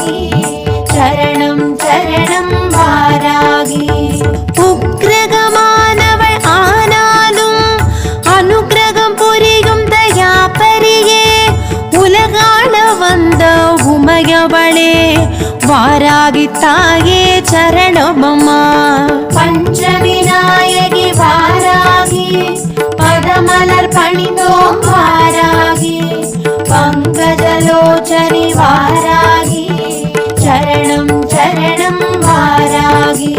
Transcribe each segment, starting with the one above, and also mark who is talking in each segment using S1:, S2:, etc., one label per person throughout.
S1: வாராகி சரணம் சரணம் வாராகி. உக்ரகமானவள் ஆனாலும் அனுக்கிரகம் புரியும் தயாபரியே, உலகாள வந்த உமையவளே வாராகி தாயே சரணமம்மா. பஞ்சவிநாயகி வாராகி பதமலர் பணிந்தோம் வாராகி பங்கஜலோச்சனி வாராகி சரணம் சரணம் வாராகி.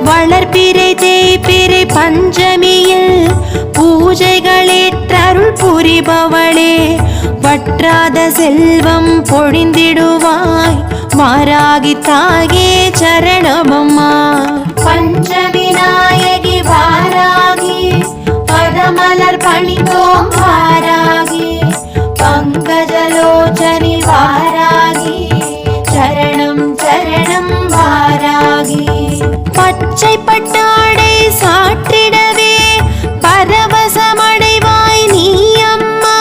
S1: வளர்பிறை தேய்பிறை பஞ்சமியில் பூஜைகளேற்றருள் புரிபவளே, வற்றாத செல்வம் பொழிந்திடுவாய் வாராகி தாயே சரணமம்மா. பஞ்சவிநாயகி வாராகி பதமலர் பணிந்தோம் வாராகி பங்கஜலோச்சனி வாராகி சரணம் சரணம் வாராகி. பச்சை பட்டாடை சாற்றிடவே பரவசமடைவாய் நீ அம்மா,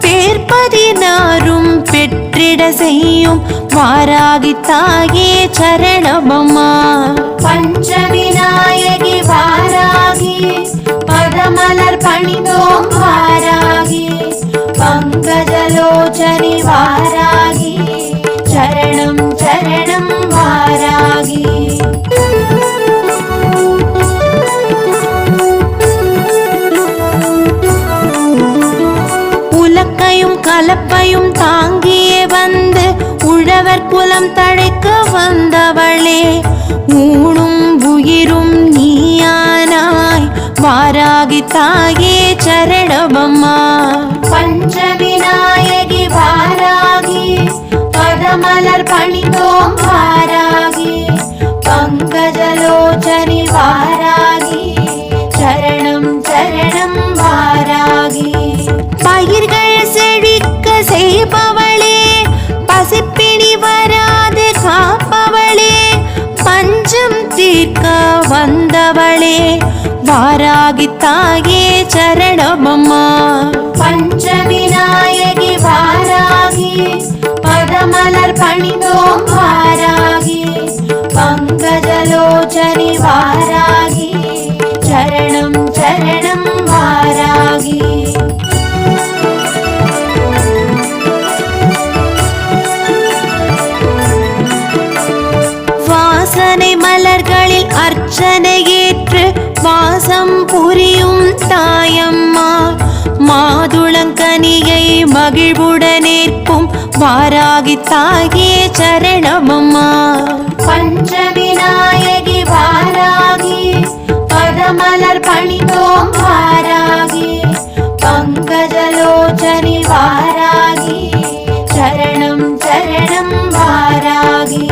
S1: பேர்பதினாரும் பெற்றிட செய்யும் வாராகி தாயே சரணமம்மா. பஞ்சவிநாயகி வாராகி பதமலர் பணிந்தோம் வாராகி பங்கஜலோச்சனி வாராகி சரணம் சரணம் வாராகி. உலக்கையும் கலப்பையும் தாங்கியே வந்து உழவர் குலம் தழைக்க வந்தவளே, ஊனும் உயிரும் நீயானாய் வாராகி தாயே சரணமம்மா. பஞ்சவிநாயகி வாராகி பதமலர் பணிந்தோம் வாராகி பங்கஜலோச்சனி வாராகி சரணம் சரணம் வாராகி. பயிர்கள் செழிக்க செய்பவளே, பசிப்பிணி வராது காப்பவளே, பஞ்சம் தீர்க்க வந்தவளே வாராகி தாயே சரணமம்மா. பஞ்சவிநாயகி வாராகி பதமலர் பணிந்தோம் வாராகி பங்கஜலோச்சனி வாராகி சரணம் சரணம் வாராகி. வாசனை மலர்களில் அர்ச்சனை ஏற்று வாசம் புரியும் தாயம்மா, மாதுளங்கனியை மகிழ்வுடனேற்கும் வாராகி தாயே சரணமம்மா. பஞ்சவிநாயகி வாராகி பதமலர் பணிந்தோம் வாராகி பங்கஜலோச்சனி வாராகி சரணம் சரணம் வாராகி.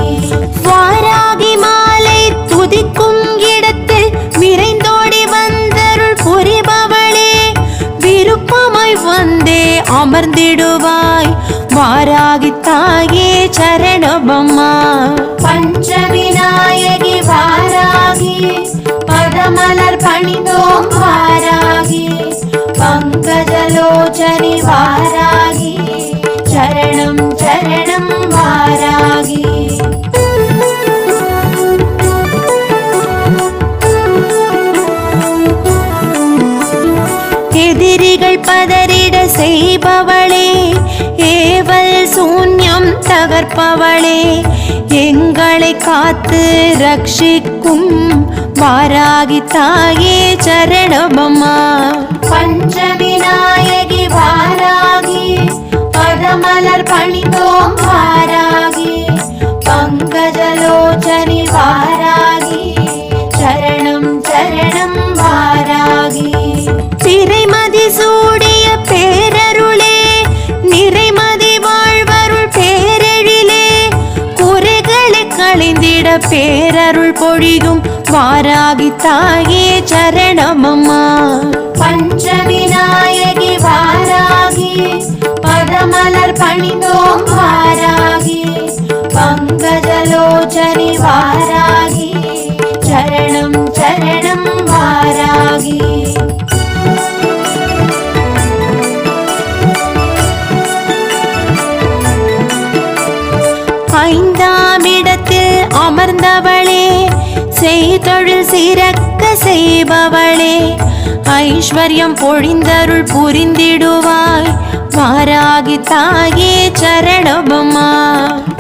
S1: வாராகி மாலை துதிக்கும் இடத்தில் விரைந்தோடி வந்தருள் புரிபவளே, விருப்பமாய் வந்தே அமர்ந்திடுவாய் வாராகி தாயே சரணமம்மா. பஞ்சவிநாயகி வாராகி பதமலர் பணிந்தோம் வாராகி பங்கஜலோச்சனி வாராகி சரணம் சரணம் வாராகி. எதிரிகள் பதறிட செய்பவளே, ஏவல் சூன்யம் தகர்ப்பவளே, எங்களை காத்து ரட்சிக்கும் வாராகி தாயே சரணமம்மா. பஞ்சவிநாயகி வாராகி பதமலர் பணிந்தோம் வாராகி பங்கஜலோச்சனி வாராகி சரணம் சரணம் வாராகி. திரைமதி சூடிய பேரருளே, நிறைமதி வாழ்வருள் பேரெழிலே, குறைகளை களைந்திட பேரருள் பொழியும் வாராகி தாயே சரணமம்மா. பஞ்சவிநாயகி வாராகி பதமலர் பணிந்தோம் வாராகி பங்கஜலோச்சனி வாராகி சரணம் சரணம் வாராகி. அமர்ந்தவளே, செய்தொழில் சிறக்க செய்பவளே, ஐஸ்வர்யம் பொழிந்தருள் புரிந்திடுவாய், வாராகி தாயே சரணமம்மா.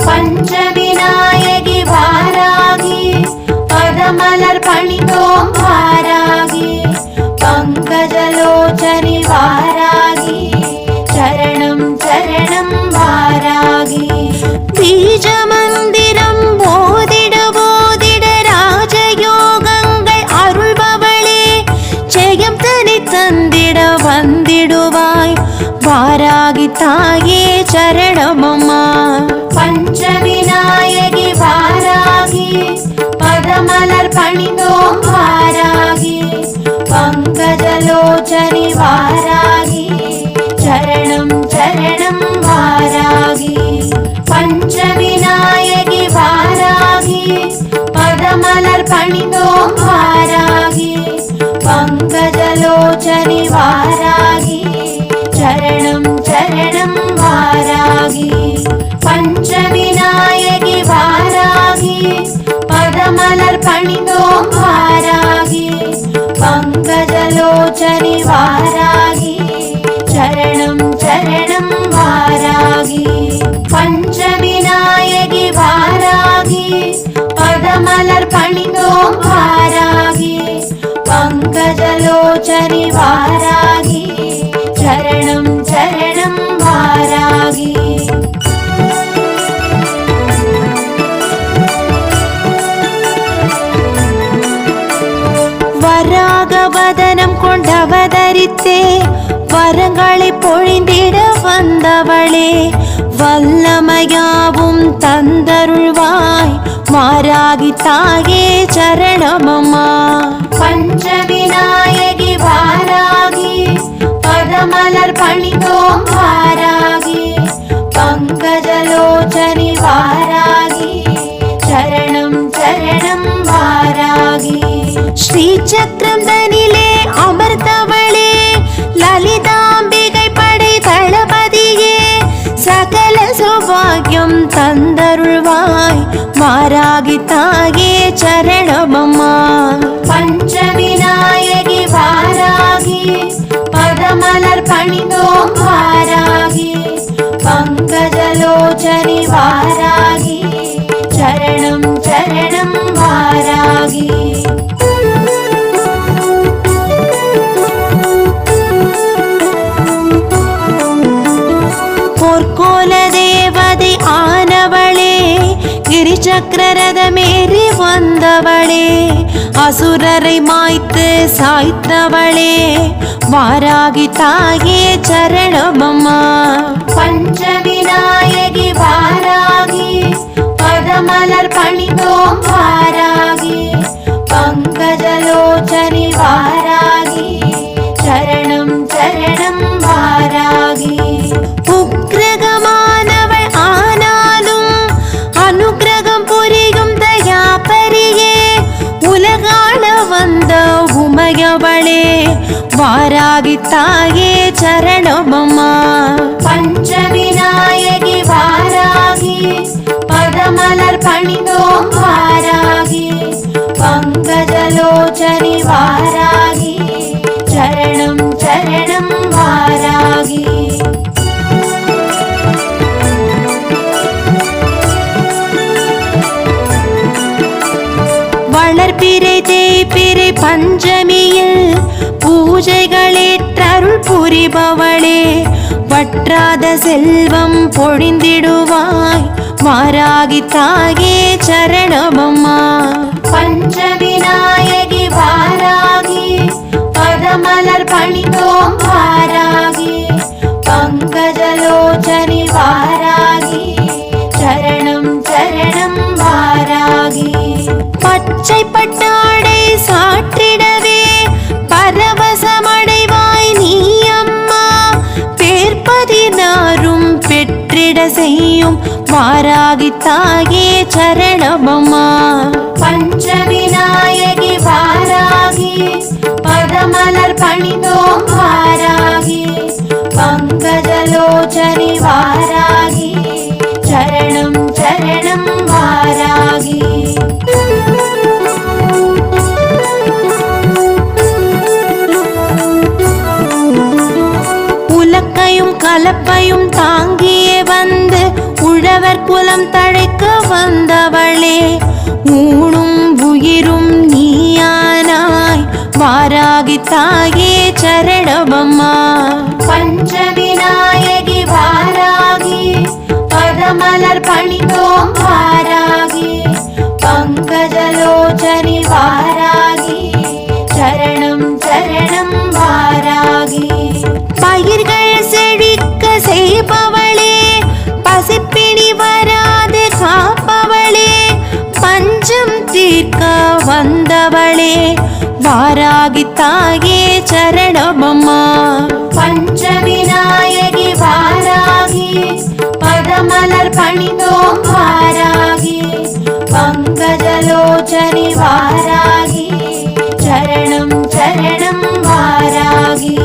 S1: பஞ்சவிநாயகி வாராகி, பதமலர் பணிந்தோம் வாராகி, பங்கஜலோச்சனி வாராகி, சரணம் சரணம் வாராகி. பீஜ மந்திரம் போதிட போதிட ராஜயோகங்கள் அருள்பவளே, ஜெயம் தனி தந்திட வந்திடுவாய், வாராகி தாயே சரணமம்மா. பஞ்சவிநாயகி வாராகி, பதமலர் பணிந்தோம் வாராகி, பங்கஜலோச்சனி வாராகி, சரணம் சரணம் வாராகி. பஞ்சவிநாயகி வாராகி, பதமலர் பணிந்தோம் வாராகி, பங்கஜலோச்சனி வாராகி, சரணம் சரணம் வாராகி. பஞ்சவிநாயகி வாராகி, பதமலர் பணிந்தோம் வாராகி, பங்கஜலோச்சனி வாராகி, சரணம் சரணம் வாராகி. பஞ்சவிநாயகி வாராகி, பதமலர் பணிந்தோம் வாராகி, பங்கஜலோச்சனி வாராகி, சரணம் சரணம் வாராகி. வராகவதனம் கொண்டவதரித்தே, வரங்களை பொழிந்திட வந்தவளே, வல்லமையாவும் தந்தருள்வாய், வாராகி தாயே சரணமம்மா. பஞ்சவிநாயகி வாராகி, பதமலர் பணிந்தோம் வாராகி, பங்கஜலோச்சனி வாராகி, சரணம் சரணம் வாராகி. ஸ்ரீசக்கரம் தனிலே அமர்ந்தவளே, லலிதாம்பிகை படை தளபதியே, சகல சௌபாகியம் தந்தருள்வாய், வாராகி தாயே சரணமம்மா. பஞ்சவிநாயகி வாராகி, பதமலர் பணிந்தோம் வாராகி, பங்கஜலோச்சனி வாராகி, சரணம் சரணம் வாராகி. பொற்கோல தேவதை ஆனவளே, கிரிசக்கரரதமேறி வந்தவளே, அசுரரை மாய்த்து சாய்த்தவளே, வாராகி தாயே சரணமம்மா. பஞ்சவிநாயகி வாராகி, பதமலர் பணிந்தோம் வாராகி, பங்கஜலோச்சனி வாராகி, சரணம் சரணம் வாராகி. உக்ரகமானவள் ஆனாலும் அனுக்கிரகம் புரியும் தயாபரியே, உலகாள வந்த உமையவளே, வாராகி தாயே சரணமம்மா. பஞ்சவிநாயகி வாராகி, பதமலர் பணிந்தோம் வாராகி, பங்கஜலோச்சனி வாராகி, சரணம் சரணம் வாராகி. வளர்பிறை தேய்பிறை பஞ்சமியில் பூஜைகளேற்றருள் புரிபவளே, வற்றாத செல்வம் பொழிந்திடுவாய், வாராகி தாயே சரணமம்மா. பஞ்சவிநாயகி வாராகி, பதமலர் பணிந்தோம் வாராகி, பங்கஜலோச்சனி வாராகி, சரணம் சரணம் வாராகி. பச்சை பட்டாடை சாற்றிடவே பரவசமடைவாய் நீ அம்மா, பேர்பதினாரும் பெற்றிட செய்யும், வாராகி தாயே சரணமம்மா. பஞ்சவிநாயகி வாராகி, பதமலர் பணிந்தோம் வாராகி, பங்கஜலோச்சனி வாராகி, சரணம் சரணம் வாராகி. கலப்பையும் தாங்கியே வந்து உழவர் குலம் தழைக்க வந்தவளே, ஊனும் உயிரும் நீயானாய் வாராகி தாயே சரணமம்மா. பஞ்சவிநாயகி வாராகி, பதமலர் பணிந்தோம் வாராகி, பங்கஜலோச்சனி வாராகி, சரணம் சரணம் வாராகி. பயிர்கள் செழிக்க செய்பவளே, பசிப்பிணி வராது காப்பவளே, பஞ்சம் தீர்க்க வந்தவளே, வாராகி தாயே சரணமம்மா. பஞ்சவிநாயகி வாராகி, பதமலர் பணிந்தோம் வாராகி, பங்கஜலோச்சனி வாராகி, சரணம் சரணம் வாராகி.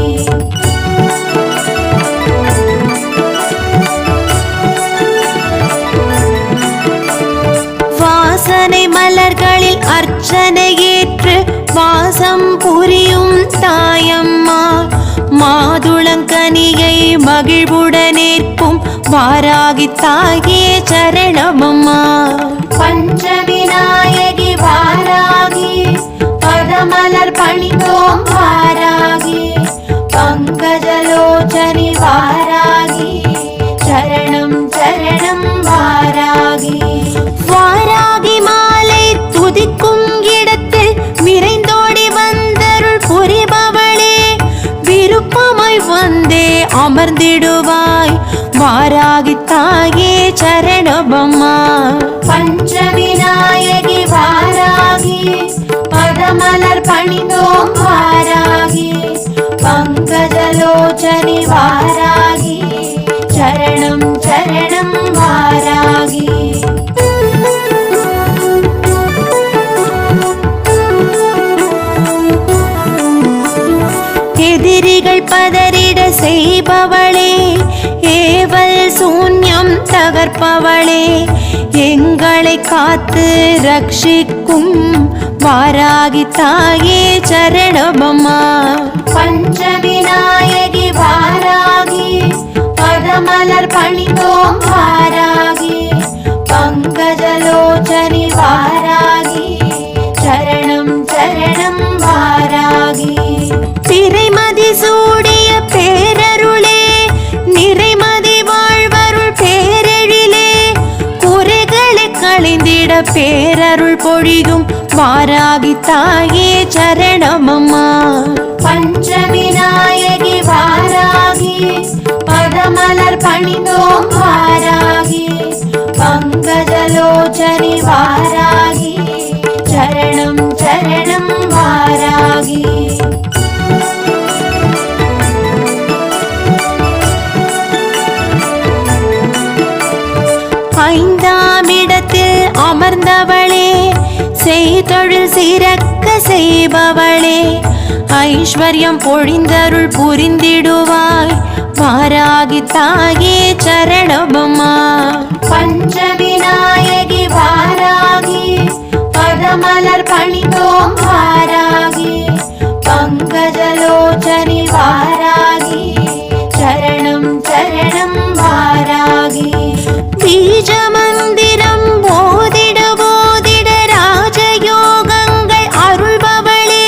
S1: வாசனை மலர்களில் அர்ச்சனை ஏற்று வாசம் புரியும் தாயம்மா, மாதுளங்கனியை மகிழ்வுடனேற்கும் வாராகி தாயே சரணமம்மா. பஞ்சவிநாயகி வாராகி, பதமலர் பணிந்தோம் வாராகி, பங்கஜலோச்சனி வாராகி, சரணம் சரணம் வாராகி. வாராகி மாலை துதிக்கும் இடத்தில் விரைந்தோடி வந்தருள் புரிபவளே, விருப்பமாய் வந்தே அமர்ந்திடுவாய் வாராகி தாயே சரணமம்மா. பஞ்சவிநாயகி வாராகி, பதமலர் பணிந்தோம் வாராகி, பங்கஜலோச்சனி வாராகி, சரணம் சரணம் வாராகி. எதிரிகள் பதறிட செய்பவளே, ஏவல் சூன்யம் தகர்ப்பவளே, எங்களை காத்து ரட்சிக்கும் வாராகி தாயே சரணமம்மா. பஞ்சவிநாயகி வாராகி, பதமலர் பணிந்தோம் வாராகி, பங்கஜலோச்சனி வாராகி, சரணம் சரணம் வாராகி. திரைமதி சூடிய பேரருளே, நிறைமதி வாழ்வருள் பேரெழிலே, குறைகளை களைந்திட பேரருள் பொழியும் வாராகி தாயே சரணமம்மா. பஞ்சவிநாயகி வாராகி, பதமலர் பணிந்தோம் வாராகி, பங்கஜலோச்சனி வாராகி, சரணம் சரணம் வாராகி. ஐந்தாம் இடத்தில் அமர்ந்தவளே, செய்தொழில் சிறக்க செய்பவளே, ஐஸ்வர்யம் பொழிந்தருள் புரிந்திடுவாய் வாராகி தாயே சரணமம்மா. பஞ்சவிநாயகி வாராகி, பதமலர் பணிந்தோம் வாராகி, பங்கஜலோச்சனி வாராகி, சரணம் சரணம் வாராகி. பீஜ மந்திரம் போதிட போதிட ராஜயோகங்கள் அருள்பவளே,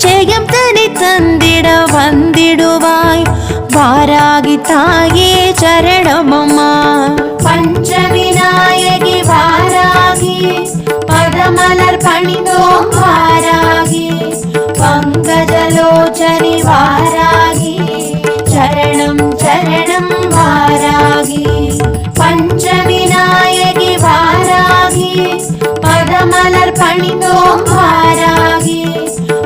S1: ஜெயம் தனி தந்திட வந்திடுவாய் வாராகி தாயே சரணமம்மா. பஞ்சவிநாயகி வாராகி, பதமலர் பணிந்தோம் வாராகி, பங்கஜலோச்சனி வாராகி, சரணம் சரணம் வாராகி. பஞ்சவிநாயகி வாராகி, பதமலர் பணிந்தோம் வாராகி,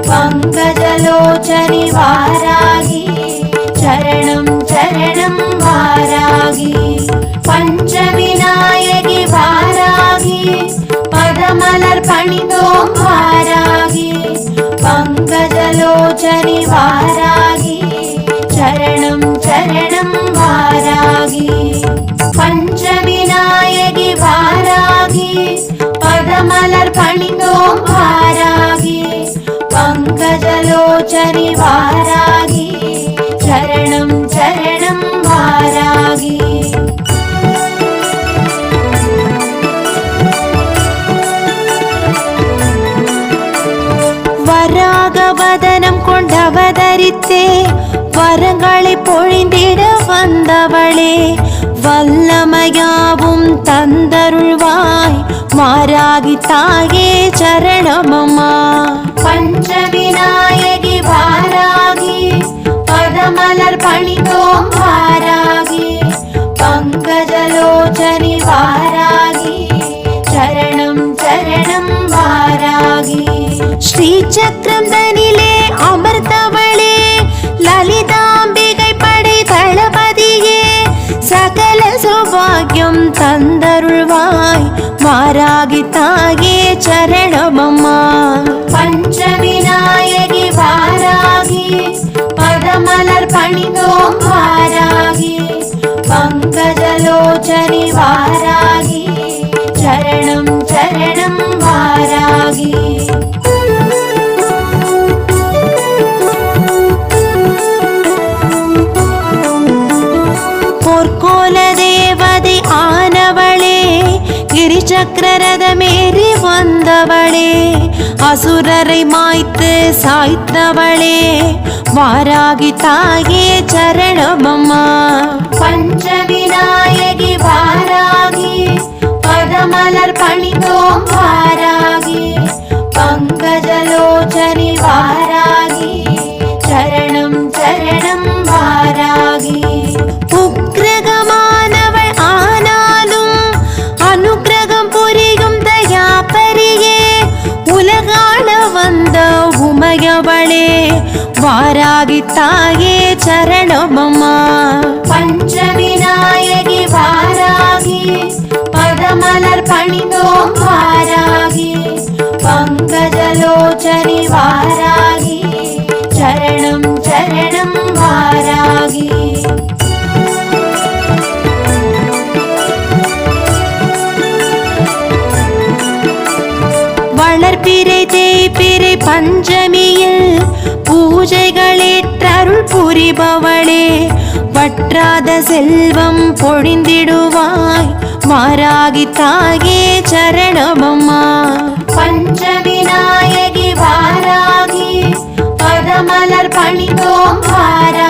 S1: பங்கஜலோச்சனி வாராகி, சரணம் சரணம் வாராகி. பஞ்சவிநாயகி வாராகி, பதமலர் பணிந்தோம் வாராகி, பங்கஜலோச்சனி வாராகி, சரணம் சரணம் வாராகி. பஞ்சவிநாயகி வாராகி, பதமலர் பணிந்தோம் வாராகி, பங்கஜலோச்சனி வாராகி, சரணம் சரணம் வாராகி. பஞ்சவிநாயகி வாராகி, பதமலர் பணிந்தோம் வாராகி, பங்கஜலோச்சனி வாராகி, சரணம் சரணம் வாராகி. பஞ்சவிநாயகி வாராகி, பதமலர் பணிந்தோம் வாராகி, பங்கஜலோச்சனி வாராகி, சரணம் சரணம் வாராகி. வாராய் பொழிந்திட வந்தவளே வல்லமையாவும் தந்தருள்வாய் மாராகி தாயே சரணமம்மா. பஞ்சவிநாயகி வாராகி பதமலர் பணிந்தோம் வாராகி பங்கஜலோச்சனி வாராகி சரணம் சரணம் வாராகி. ஸ்ரீசக்கரம் தனிலே அமர்ந்தவளே லலிதாம்பிகை படை தளபதியே சகல சௌபாகியம் தந்தருள்வாய் வாராகி தாயே சரணமம்மா. பஞ்சவிநாயகி வாராகி பதமலர் பணிந்தோம் வாராகி பங்கஜலோச்சனி வாராகி சரணம் சரணம் வாராகி. பொற்கோல தேவதை ஆனவளே கிரிசக்கரரதமேறி வந்தவளே அசுரரை மாய்த்து சாய்த்தவளே வாராகி தாயே சரணமம்மா. பஞ்சவிநாயகி வாராகி பதமலர் பணிந்தோம் வாராகி பங்கஜலோச்சனி வாராகி சரணம் சரணம் வாராகி. உக்ரகமானவள் ஆனாலும் அனுக்கிரகம் புரியும் தயாபரியே உலகாள வந்த உமையவளே வாராகி தாயே சரணமம்மா. பஞ்சவிநாயகி வாராகி பதமலர் பணிந்தோம் வாராகி பங்கஜலோச்சனி வாராகி சரணம் சரணம் வாராகி. வளர்பிறை தேய்பிறை பஞ்சமியில் பூஜைகளேற்றருள் புரிபவளே வற்றாத செல்வம் பொழிந்திடுவாய் வாராகி தாயே சரணமம்மா. பஞ்சவிநாயகி வாராகி பதமலர் பணிந்தோம் வாராகி